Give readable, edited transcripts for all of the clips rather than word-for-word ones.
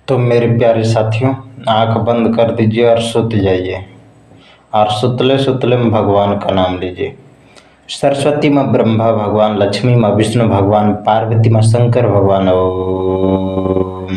तो मेरे प्यारे साथियों, आंख बंद कर दीजिए और सुत जाइए और सुतले सुतले में भगवान का नाम लीजिए। सरस्वती माँ ब्रह्मा भगवान, लक्ष्मी माँ विष्णु भगवान, पार्वती माँ शंकर भगवान। ओम।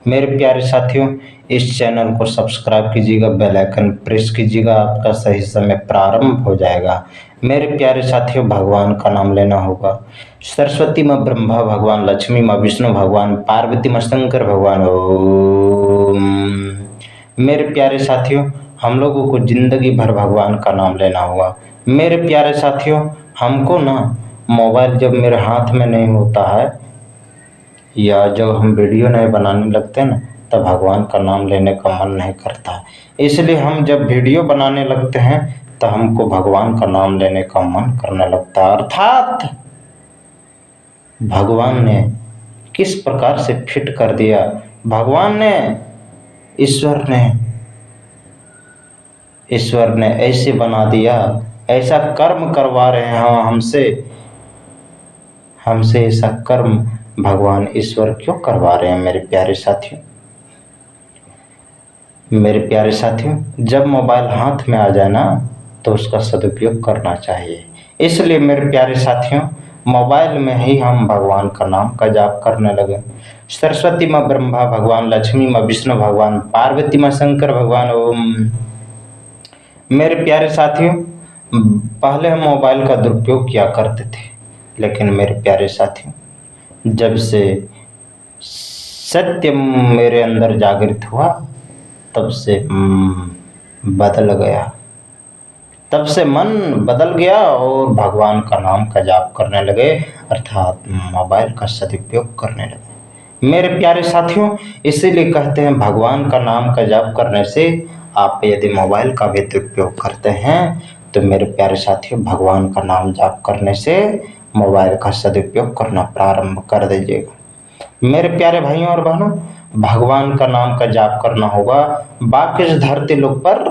मेरे प्यारे साथियों, इस चैनल को सब्सक्राइब कीजिएगा, बेल आइकन प्रेस कीजिएगा, आपका सही समय प्रारंभ हो जाएगा। मेरे प्यारे साथियों, भगवान का नाम लेना होगा। सरस्वती माँ ब्रह्मा भगवान, लक्ष्मी माँ विष्णु भगवान, पार्वती माँ शंकर भगवान। ओम। मेरे प्यारे साथियों, हम लोगों को जिंदगी भर भगवान का नाम लेना होगा। मेरे प्यारे साथियों, हमको ना मोबाइल जब मेरे हाथ में नहीं होता है या जब हम वीडियो नहीं बनाने लगते ना, तब भगवान का नाम लेने का मन नहीं करता। इसलिए हम जब वीडियो बनाने लगते हैं तो हमको भगवान का नाम लेने का मन करने लगता है। अर्थात भगवान ने किस प्रकार से फिट कर दिया, भगवान ने, ईश्वर ने ऐसे बना दिया, ऐसा कर्म करवा रहे हैं हमसे ऐसा कर्म भगवान ईश्वर क्यों करवा रहे हैं। मेरे प्यारे साथियों, जब मोबाइल हाथ में आ जाए ना तो उसका सदुपयोग करना चाहिए। इसलिए मेरे प्यारे साथियों, मोबाइल में ही हम भगवान का नाम का जाप करने लगे। सरस्वती माँ ब्रह्मा भगवान, लक्ष्मी माँ विष्णु भगवान, पार्वती माँ शंकर भगवान। ओम। मेरे प्यारे साथियों, पहले हम मोबाइल का दुरुपयोग किया करते थे, लेकिन मेरे प्यारे साथियों, जब से सत्य मेरे अंदर जागृत हुआ तब से बदल गया, तब से मन बदल गया और भगवान का नाम का जाप करने लगे, अर्थात मोबाइल का सदुपयोग करने लगे। मेरे प्यारे साथियों, इसीलिए कहते हैं भगवान का नाम का जाप करने से, आप यदि मोबाइल का भी दुरुपयोग करते हैं तो मेरे प्यारे साथियों, भगवान का नाम जाप करने से मोबाइल का सदुपयोग करना प्रारंभ कर दीजिएगा। मेरे प्यारे भाइयों और बहनों, भगवान का नाम का जाप करना होगा। बाकी इस धरती लोक पर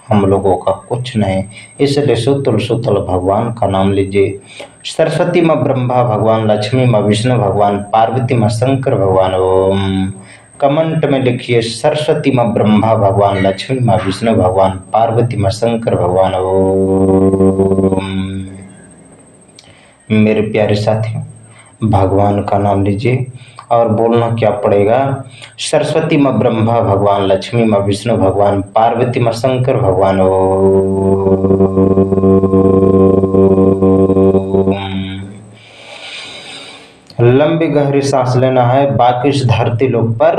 हम लोगों का कुछ नहीं, इसलिए सुतल सुतल भगवान का नाम लीजिए। सरस्वती माँ ब्रह्मा भगवान, लक्ष्मी माँ विष्णु भगवान, पार्वती माँ शंकर भगवान। ओम। कमेंट में लिखिए सरस्वती माँ ब्रह्मा भगवान, लक्ष्मी माँ विष्णु भगवान, पार्वती माँ शंकर भगवान। ओम। मेरे प्यारे साथियों, भगवान का नाम लीजिए और बोलना क्या पड़ेगा, सरस्वती माँ ब्रह्मा भगवान, लक्ष्मी माँ विष्णु भगवान, पार्वती माँ शंकर भगवान। लंबी गहरी सांस लेना है। बाकी इस धरती लोक पर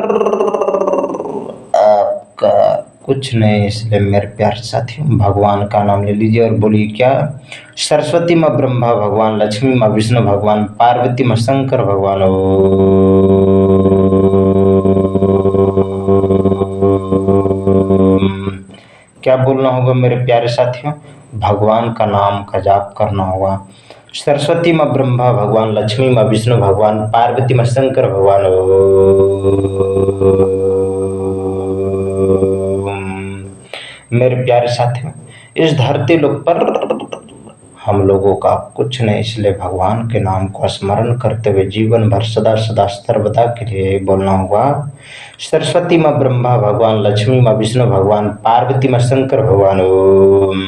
आपका कुछ नहीं, इसलिए मेरे प्यारे साथियों, भगवान का नाम ले लीजिए और बोलिए क्या, सरस्वती माँ ब्रह्मा भगवान, लक्ष्मी माँ विष्णु भगवान, पार्वती माँ शंकर भगवान। क्या बोलना होगा मेरे प्यारे साथियों, भगवान का नाम का जाप करना होगा। सरस्वती माँ ब्रह्मा भगवान, लक्ष्मी माँ विष्णु भगवान, पार्वती माँ शंकर भगवान। मेरे प्यारे साथियों, इस धरती लोक पर हम लोगों का कुछ नहीं, इसलिए भगवान के नाम को स्मरण करते हुए जीवन भर सदा सदा सर्वदा के लिए बोलना होगा, सरस्वती माँ ब्रह्मा भगवान, लक्ष्मी माँ विष्णु भगवान, पार्वती माँ शंकर भगवान। ओम।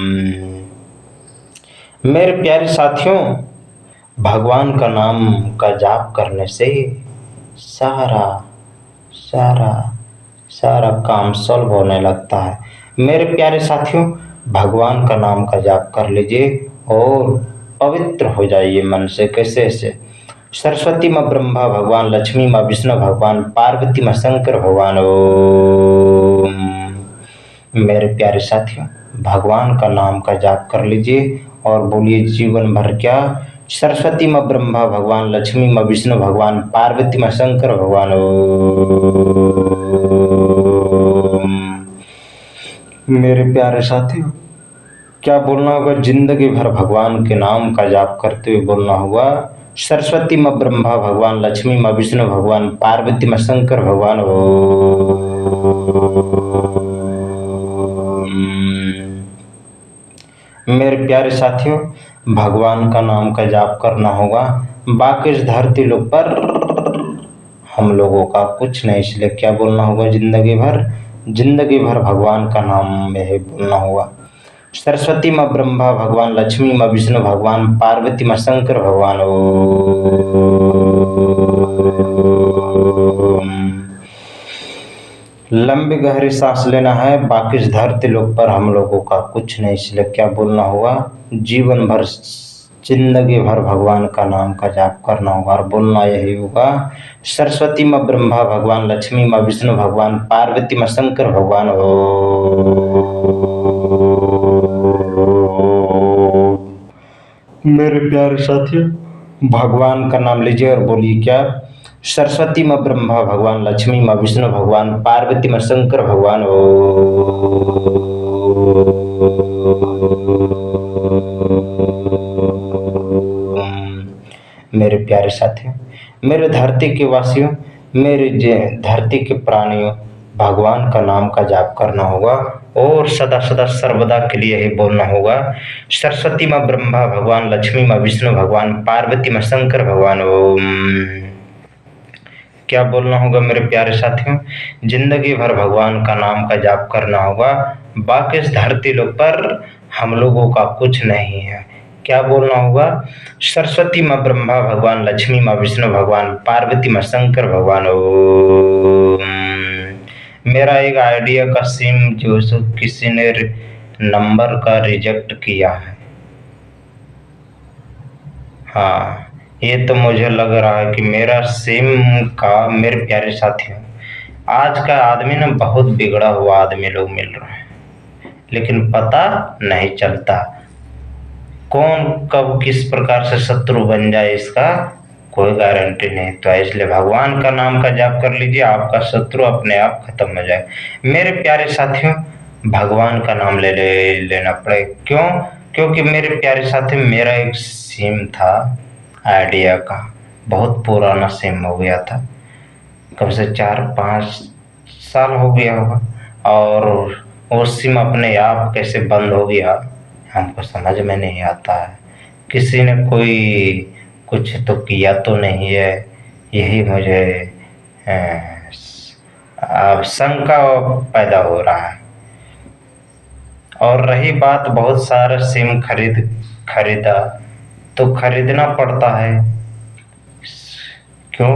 मेरे प्यारे साथियों, भगवान का नाम का जाप करने से सारा सारा सारा काम सॉल्व होने लगता है। मेरे प्यारे साथियों, भगवान का नाम का जाप कर लीजिए और पवित्र हो जाइए मन से। कैसे से, सरस्वती माँ ब्रह्मा भगवान, लक्ष्मी माँ विष्णु भगवान, पार्वती माँ शंकर भगवान। ओम। मेरे प्यारे साथियों, भगवान का नाम का जाप कर लीजिए और बोलिए जीवन भर क्या, सरस्वती माँ ब्रह्मा भगवान, लक्ष्मी माँ विष्णु भगवान, पार्वती माँ शंकर भगवान। मेरे प्यारे साथियों, क्या बोलना होगा, जिंदगी भर भगवान के नाम का जाप करते हुए बोलना होगा, सरस्वती माँ ब्रह्मा भगवान, लक्ष्मी माँ विष्णु भगवान, पार्वती माँ शंकर भगवान। मेरे प्यारे साथियों, भगवान का नाम का जाप करना होगा। बाकी इस धरती लोक पर हम लोगों का कुछ नहीं, इसलिए क्या बोलना होगा जिंदगी भर भगवान का नाम में ही बोलना होगा। सरस्वती माँ ब्रह्मा भगवान, लक्ष्मी माँ विष्णु भगवान, पार्वती माँ शंकर भगवान। ओम। लंबी गहरी सांस लेना है। बाकी इस धरती लोक पर हम लोगों का कुछ नहीं, इसलिए क्या बोलना होगा, जीवन भर जिंदगी भर भगवान का नाम का जाप करना होगा और बोलना यही होगा, सरस्वती माँ ब्रह्मा भगवान, लक्ष्मी माँ विष्णु भगवान, पार्वती माँ शंकर भगवान। मेरे प्यारे साथियों, भगवान का नाम लीजिए और बोलिए क्या, सरस्वती माँ ब्रह्मा भगवान, लक्ष्मी माँ विष्णु भगवान, पार्वती माँ शंकर भगवान। मेरे प्यारे साथियों, मेरे धरती के वासियों, मेरे धरती के प्राणियों, भगवान का नाम का जाप करना होगा और सदा सदा सर्वदा के लिए ही बोलना होगा, सरस्वती माँ ब्रह्मा भगवान, लक्ष्मी माँ विष्णु भगवान, पार्वती माँ शंकर भगवान। ओम। क्या बोलना होगा मेरे प्यारे साथियों, जिंदगी भर भगवान का नाम का जाप करना होगा। बाकी इस धरती लोक पर हम लोगों का कुछ नहीं है। क्या बोलना होगा, सरस्वती माँ ब्रह्मा भगवान, लक्ष्मी माँ विष्णु भगवान, पार्वती माँ शंकर भगवान। ओम। मेरा एक आइडिया का सिम जो किसी ने नंबर का रिजेक्ट किया है। हाँ, ये तो मुझे लग रहा है कि मेरा सिम का, मेरे प्यारे साथियों, आज का आदमी ना बहुत बिगड़ा हुआ आदमी लोग मिल रहे हैं, लेकिन पता नहीं चलता कौन कब किस प्रकार से शत्रु बन जाए, इसका कोई गारंटी नहीं। तो इसलिए भगवान का नाम का जाप कर लीजिए, आपका शत्रु अपने आप खत्म हो जाए। मेरे प्यारे साथियों, भगवान का नाम लेना पड़े। क्यों? क्योंकि मेरे प्यारे साथी, मेरा एक सिम था आइडिया का, बहुत पुराना सिम हो गया था, कम से 4-5 साल हो गया होगा, और वो सिम अपने आप कैसे बंद हो गया हमको समझ में नहीं आता है। किसी ने कोई कुछ तो किया तो नहीं है, यही मुझे अब शंका पैदा हो रहा है। और रही बात, बहुत सारा सिम खरीदा तो खरीदना पड़ता है। क्यों?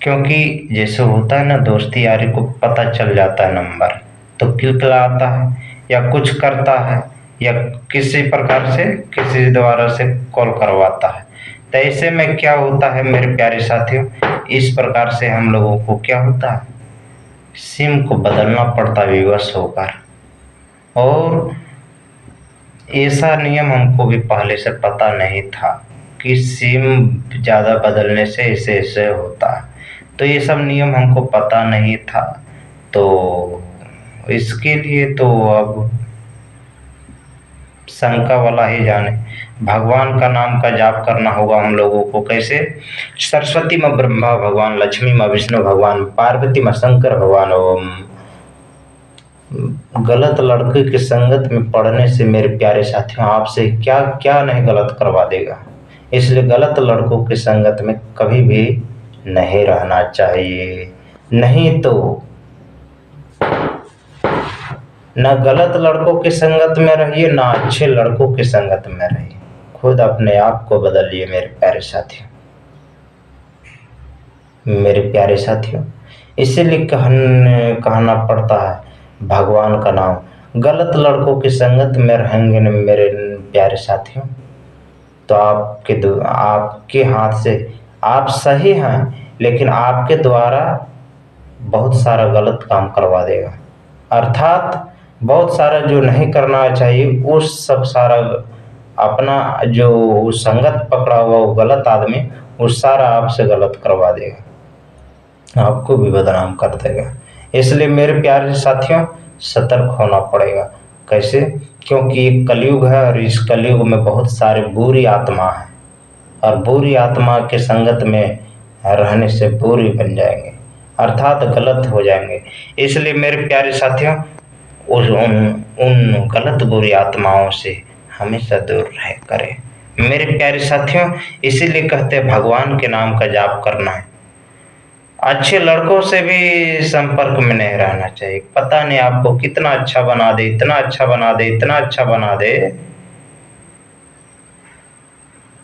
क्योंकि जैसे होता है ना, दोस्ती यारी को पता चल जाता है नंबर, तो किलकिलाता है या कुछ करता है या किसी प्रकार से किसी द्वारा से कॉल करवाता है। तो ऐसे में क्या होता है मेरे प्यारे साथियों, इस प्रकार से हम लोगों को क्या होता है, सिम को बदलना पड़ता विवश होकर। और ऐसा नियम हमको भी पहले से पता नहीं था कि सिम ज़्यादा बदलने से ऐसे ऐसे होता है, तो ये सब नियम हमको पता नहीं था। तो इसके लिए तो अब शंका वाला ही जाने। भगवान का नाम का जाप करना होगा हम लोगों को। कैसे? सरस्वती माँ ब्रह्मा भगवान, लक्ष्मी माँ विष्णु भगवान, पार्वती माँ शंकर भगवान। ओम। गलत लड़के की संगत में पड़ने से मेरे प्यारे साथियों, आपसे क्या क्या नहीं गलत करवा देगा, इसलिए गलत लड़कों की संगत में कभी भी नहीं रहना चाहिए। नहीं तो ना गलत लड़कों की संगत में रहिए, ना अच्छे लड़कों की संगत में रहिए। खुद अपने आप को बदलिए मेरे प्यारे साथियों। मेरे प्यारे साथियों, इसीलिए कहना पड़ता है भगवान का नाम। गलत लड़कों की संगत में रहेंगे न मेरे प्यारे साथियों, तो आपके हाथ से, आप सही हैं लेकिन आपके द्वारा बहुत सारा गलत काम करवा देगा। अर्थात बहुत सारा जो नहीं करना चाहिए, उस सब सारा अपना जो संगत पकड़ा हुआ वो गलत आदमी, वो सारा आपसे गलत करवा देगा, आपको भी बदनाम कर देगा। इसलिए मेरे प्यारे साथियों, सतर्क होना पड़ेगा। कैसे? क्योंकि ये कलयुग है और इस कलयुग में बहुत सारे बुरी आत्मा है, और बुरी आत्मा के संगत में रहने से बुरी बन जाएंगे, अर्थात गलत हो जाएंगे। इसलिए मेरे प्यारे साथियों, उन गलत बुरी आत्माओं से हमेशा दूर रह करें मेरे प्यारे साथियों। इसीलिए कहते हैं भगवान के नाम का जाप करना है। अच्छे लड़कों से भी संपर्क में नहीं रहना चाहिए। पता नहीं आपको कितना अच्छा बना दे, इतना अच्छा बना दे, इतना अच्छा बना दे,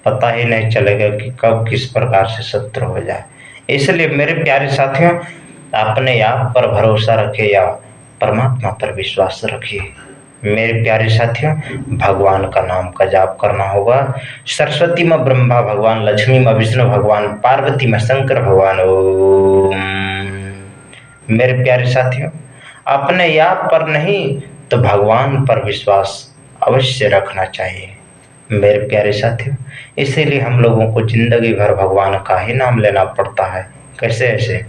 पता ही नहीं चलेगा कि कब किस प्रकार से शत्रु हो जाए। इसलिए मेरे प्यारे साथियों, अपने आप पर भरोसा रखिए या परमात्मा पर विश्वास रखिए। मेरे प्यारे साथियों, भगवान का नाम का जाप करना होगा। सरस्वती माँ ब्रह्मा भगवान, लक्ष्मी माँ विष्णु भगवान, पार्वती माँ शंकर भगवान। ओम। मेरे प्यारे साथियों, अपने आप पर नहीं तो भगवान पर विश्वास अवश्य रखना चाहिए। मेरे प्यारे साथियों, इसीलिए हम लोगों को जिंदगी भर भगवान का ही नाम लेना पड़ता है। कैसे ऐसे?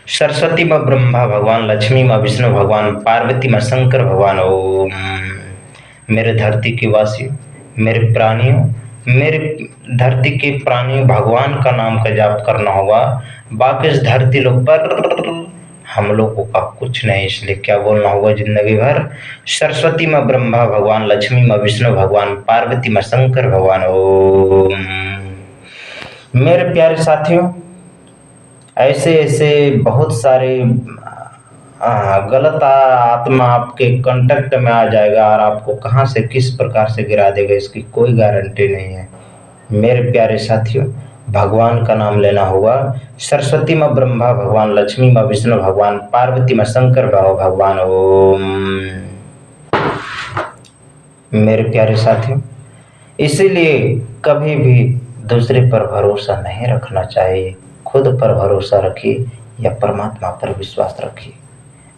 सरस्वती माँ ब्रह्मा भगवान, लक्ष्मी माँ विष्णु भगवान, पार्वती माँ शंकर भगवान। ओम। मेरे धरती के वासियों, मेरे प्राणियों, मेरे धरती के प्राणियों, भगवान का नाम का जाप करना होगा। बाकी इस धरती लोग पर हम लोगों का कुछ नहीं, इसलिए क्या बोलना होगा जिंदगी भर? सरस्वती माँ ब्रह्मा भगवान, लक्ष्मी माँ विष्णु भगवान, पार्वती माँ शंकर भगवान। ओम। मेरे प्यारे साथियों, ऐसे ऐसे बहुत सारे गलत आत्मा आपके कांटेक्ट में आ जाएगा और आपको कहाँ से किस प्रकार से गिरा देगा इसकी कोई गारंटी नहीं है। मेरे प्यारे साथियों, भगवान का नाम लेना होगा। सरस्वती माँ ब्रह्मा भगवान, लक्ष्मी माँ विष्णु भगवान, पार्वती माँ शंकर भगवान। ओम। मेरे प्यारे साथियों, इसीलिए कभी भी दूसरे पर भरोसा नहीं रखना चाहिए। खुद पर भरोसा रखिए या परमात्मा पर विश्वास रखिए।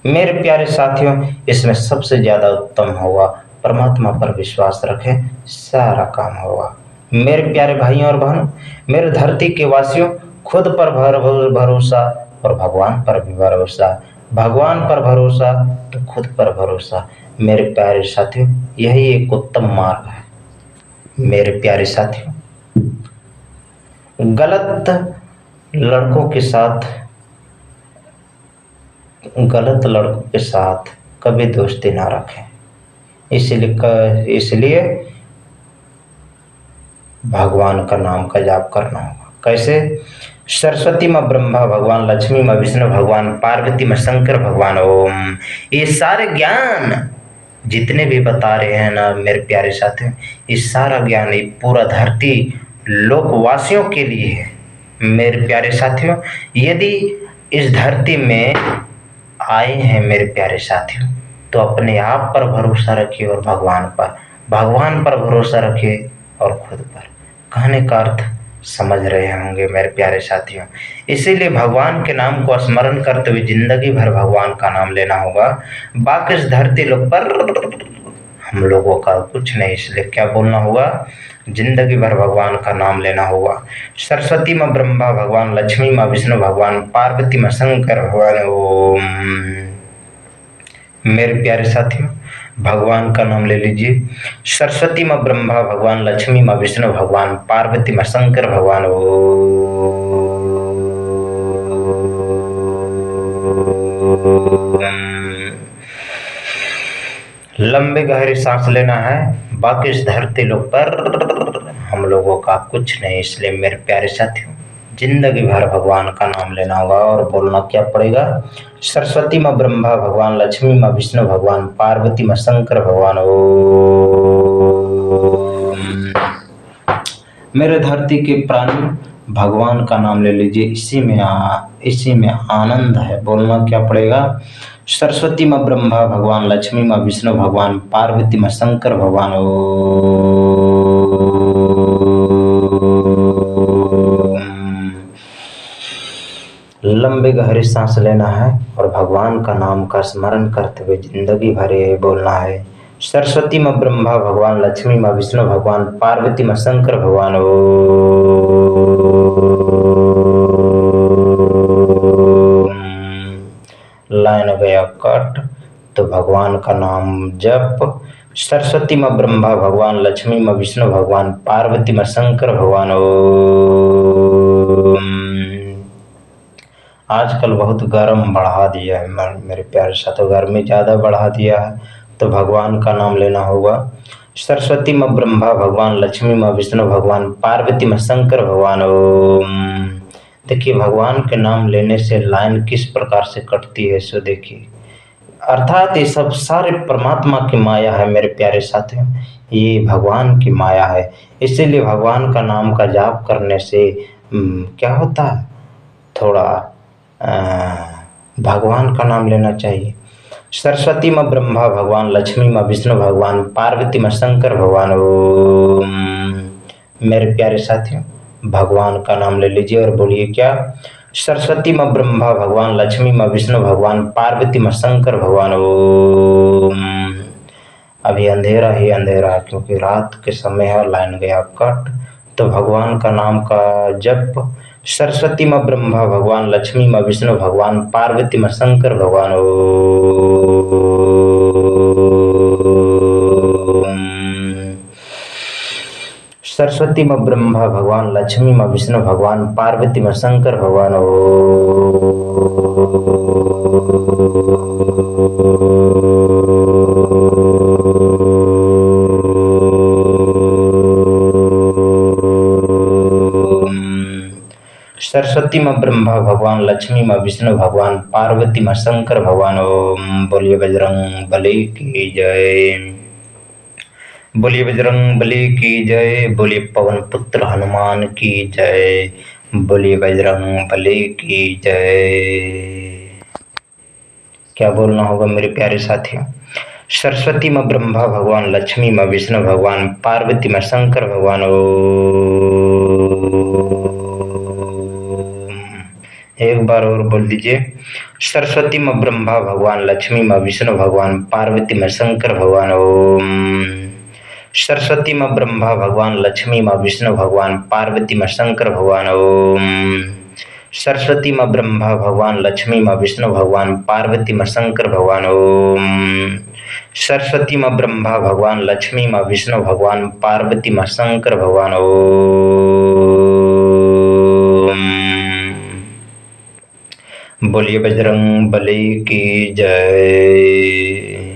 मेरे प्यारे साथियों, इसमें सबसे ज्यादा उत्तम होगा परमात्मा पर विश्वास रखें, सारा काम होगा। मेरे प्यारे भाइयों और बहनों, मेरे धरती के वासियों, खुद पर भरोसा और भगवान पर भी भरोसा। भगवान पर भरोसा तो खुद पर भरोसा। मेरे प्यारे साथियों, यही एक उत्तम मार्ग है। मेरे प्यारे साथियों, गलत लड़कों के साथ कभी दोस्ती ना रखें। इसलिए भगवान का नाम का जाप करना होगा। कैसे? सरस्वती माँ ब्रह्मा भगवान, लक्ष्मी माँ विष्णु भगवान, पार्वती माँ शंकर भगवान। ओम। ये सारे ज्ञान जितने भी बता रहे हैं ना मेरे प्यारे साथियों, ये सारा ज्ञान ये पूरा धरती लोकवासियों के लिए है। मेरे प्यारे साथियों, यदि इस धरती में आए हैं मेरे प्यारे साथियों, तो अपने आप पर भरोसा रखिए और भगवान पर भरोसा रखिए और खुद पर। कहने का अर्थ समझ रहे होंगे मेरे प्यारे साथियों। इसीलिए भगवान के नाम को स्मरण करते हुए जिंदगी भर भगवान का नाम लेना होगा। बाकी इस धरती लोग पर हम लोगों का कुछ नहीं, इसलिए क्या बोलना होगा? जिंदगी भर भगवान का नाम लेना होगा। सरस्वती माँ ब्रह्मा भगवान, लक्ष्मी माँ विष्णु भगवान, पार्वती माँ शंकर भगवान। ओम। मेरे प्यारे साथियों, भगवान का नाम ले लीजिए। सरस्वती माँ ब्रह्मा भगवान, लक्ष्मी माँ विष्णु भगवान, पार्वती माँ शंकर भगवान। लंबे गहरी सांस लेना है। बाकी इस धरती लोग पर हम लोगों का कुछ नहीं, इसलिए मेरे प्यारे साथियों, जिंदगी भर भगवान का नाम लेना होगा और बोलना क्या पड़ेगा? सरस्वती माँ ब्रह्मा भगवान, लक्ष्मी माँ विष्णु भगवान, पार्वती माँ शंकर भगवान। ओम। मेरे धरती के प्राणी, भगवान का नाम ले लीजिए, इसी में आनंद है। बोलना क्या पड़ेगा? सरस्वती माँ ब्रह्मा भगवान, लक्ष्मी माँ विष्णु भगवान, पार्वती माँ शंकर भगवान। लंबे गहरी सांस लेना है और भगवान का नाम का स्मरण करते हुए जिंदगी भर ये बोलना है। सरस्वती माँ ब्रह्मा भगवान, लक्ष्मी माँ विष्णु भगवान, पार्वती माँ शंकर भगवान। लाइन गया कट, तो भगवान का नाम जप। सरस्वती माँ ब्रह्मा भगवान, लक्ष्मी माँ विष्णु भगवान, पार्वती माँ शंकर भगवान। आजकल बहुत गर्म बढ़ा दिया है मेरे प्यारे साथियों, गर्मी ज़्यादा बढ़ा दिया है, तो भगवान का नाम लेना होगा। सरस्वती माँ ब्रह्मा भगवान, लक्ष्मी माँ विष्णु भगवान, पार्वती माँ शंकर भगवान। ओम। देखिए भगवान के नाम लेने से लाइन किस प्रकार से कटती है सो देखिए। अर्थात ये सब सारे परमात्मा की माया है मेरे प्यारे साथियों, ये भगवान की माया है। इसीलिए भगवान का नाम का जाप करने से क्या होता है, थोड़ा भगवान का नाम लेना चाहिए। सरस्वती माँ ब्रह्मा भगवान, लक्ष्मी माँ विष्णु भगवान, पार्वती माँ शंकर भगवान। ओम। मेरे प्यारे साथियों भगवान का नाम ले लीजिए और बोलिए क्या, सरस्वती माँ ब्रह्मा भगवान, लक्ष्मी माँ विष्णु भगवान, पार्वती माँ शंकर भगवान। ओम। अभी अंधेरा ही अंधेरा है क्योंकि रात के समय है, लाइन गया कट। तो भगवान का नाम का जप, सरस्वती माँ ब्रह्मा भगवान, लक्ष्मी माँ विष्णु भगवान, पार्वती माँ शंकर भगवान। ओम। सरस्वती माँ ब्रह्मा भगवान, लक्ष्मी माँ विष्णु भगवान, पार्वती माँ शंकर भगवान। सरस्वती माँ ब्रह्मा भगवान, लक्ष्मी माँ विष्णु भगवान, पार्वती माँ शंकर भगवान। ओम। बोलिए बजरंग बली की जय, बोलिए बजरंग बली की जय, बोलिए पवन पुत्र हनुमान की जय, बोलिए बजरंग बली की जय। क्या बोलना होगा मेरे प्यारे साथियों, सरस्वती माँ ब्रह्मा भगवान, लक्ष्मी माँ विष्णु भगवान, पार्वती माँ शंकर भगवान। एक बार और बोल दीजिए, सरस्वती माँ ब्रह्मा भगवान, लक्ष्मी माँ विष्णु भगवान, पार्वती माँ शंकर भगवान। ओम। सरस्वती माँ ब्रह्मा भगवान, लक्ष्मी माँ विष्णु भगवान, पार्वती माँ शंकर भगवान। ओम। सरस्वती माँ ब्रह्मा भगवान, लक्ष्मी माँ विष्णु भगवान, पार्वती माँ शंकर भगवान। ओम। सरस्वती माँ ब्रह्मा भगवान, लक्ष्मी माँ विष्णु भगवान, पार्वती माँ शंकर भगवान। ओम। बोलिए बजरंग बली की जय।